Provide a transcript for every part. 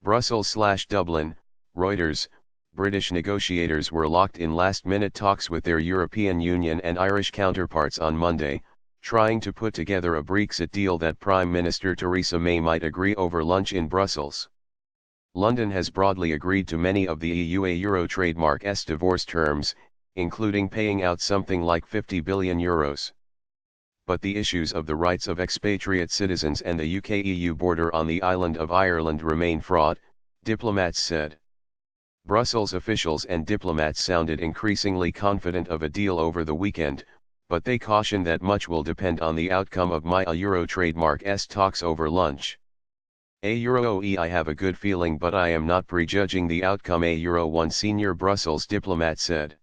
Brussels/Dublin, Reuters. British negotiators were locked in last-minute talks with their European Union and Irish counterparts on Monday, trying to put together a Brexit deal that Prime Minister Theresa May might agree over lunch in Brussels. London has broadly agreed to many of the EU-Euro trademark's divorce terms, including paying out something like €50 billion. But the issues of the rights of expatriate citizens and the UK-EU border on the island of Ireland remain fraught, diplomats said. Brussels officials and diplomats sounded increasingly confident of a deal over the weekend, but they caution that much will depend on the outcome of my Euro trademark's talks over lunch. I have a good feeling, but I am not prejudging the outcome, one senior Brussels diplomat said.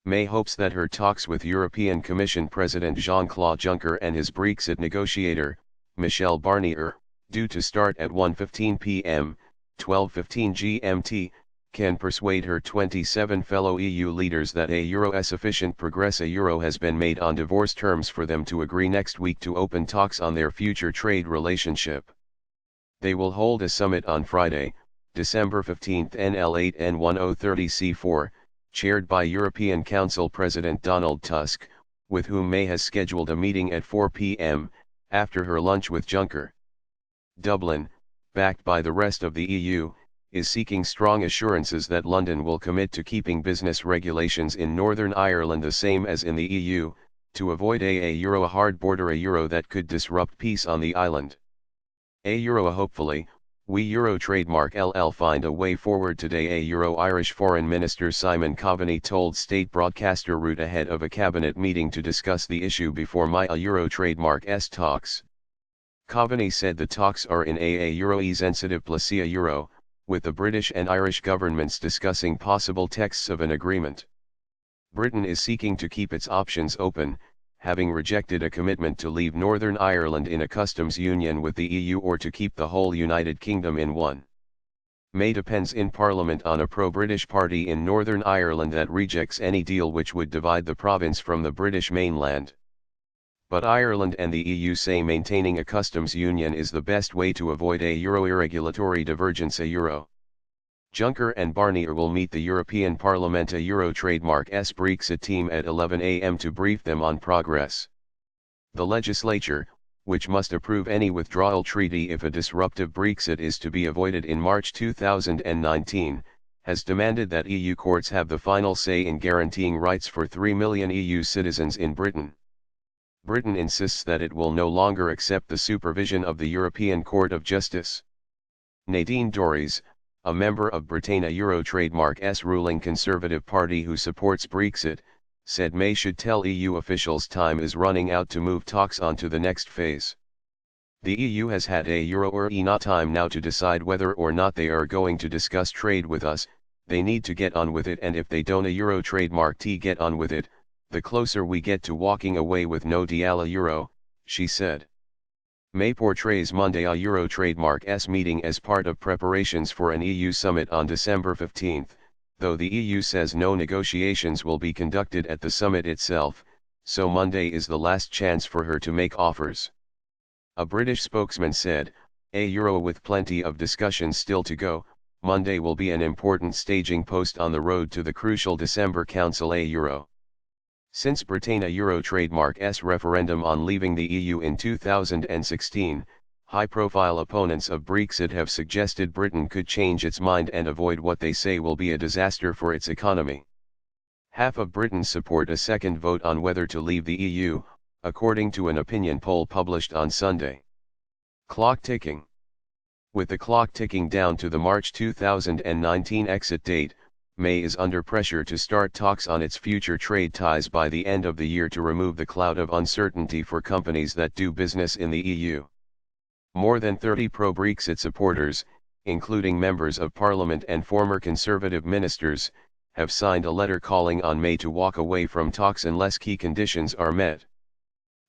May hopes that her talks with European Commission President Jean-Claude Juncker and his Brexit negotiator, Michel Barnier, due to start at 1:15 p.m., 12:15 GMT, can persuade her 27 fellow EU leaders that sufficient progress has been made on divorce terms for them to agree next week to open talks on their future trade relationship. They will hold a summit on Friday, December 15 NL8 N1030C4, chaired by European Council President Donald Tusk, with whom May has scheduled a meeting at 4 p.m., after her lunch with Juncker. Dublin, backed by the rest of the EU, is seeking strong assurances that London will commit to keeping business regulations in Northern Ireland the same as in the EU, to avoid a hard border that could disrupt peace on the island. Hopefully, we Euro trademark find a way forward today, Irish Foreign Minister Simon Coveney told state broadcaster Root ahead of a cabinet meeting to discuss the issue before my Euro trademark's talks. Coveney said the talks are in a sensitive place Euro, with the British and Irish governments discussing possible texts of an agreement. Britain is seeking to keep its options open, having rejected a commitment to leave Northern Ireland in a customs union with the EU or to keep the whole United Kingdom in one. May depends in Parliament on a pro-British party in Northern Ireland that rejects any deal which would divide the province from the British mainland. But Ireland and the EU say maintaining a customs union is the best way to avoid a irregulatory divergence. Juncker and Barnier will meet the European Parliament Euro trademark's Brexit team at 11 a.m. to brief them on progress. The legislature, which must approve any withdrawal treaty if a disruptive Brexit is to be avoided in March 2019, has demanded that EU courts have the final say in guaranteeing rights for 3 million EU citizens in Britain. Britain insists that it will no longer accept the supervision of the European Court of Justice. Nadine Dorries, a member of Britain Euro trademark's ruling Conservative Party who supports Brexit, said May should tell EU officials time is running out to move talks on to the next phase. The EU has had enough time now to decide whether or not they are going to discuss trade with us. They need to get on with it, and if they don't Euro trademark get on with it, the closer we get to walking away with no deal Euro, she said. May portrays Monday Euro trademark's meeting as part of preparations for an EU summit on December 15, though the EU says no negotiations will be conducted at the summit itself, so Monday is the last chance for her to make offers. A British spokesman said, with plenty of discussions still to go, Monday will be an important staging post on the road to the crucial December Council Euro. Since Britain Euro trademark's referendum on leaving the EU in 2016, high-profile opponents of Brexit have suggested Britain could change its mind and avoid what they say will be a disaster for its economy. Half of Britons support a second vote on whether to leave the EU, according to an opinion poll published on Sunday. Clock ticking. With the clock ticking down to the March 2019 exit date, May is under pressure to start talks on its future trade ties by the end of the year to remove the cloud of uncertainty for companies that do business in the EU. More than 30 pro-Brexit supporters, including members of Parliament and former Conservative ministers, have signed a letter calling on May to walk away from talks unless key conditions are met.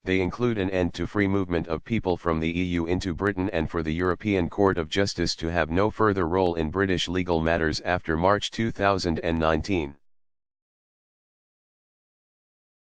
They include an end to free movement of people from the EU into Britain and for the European Court of Justice to have no further role in British legal matters after March 2019.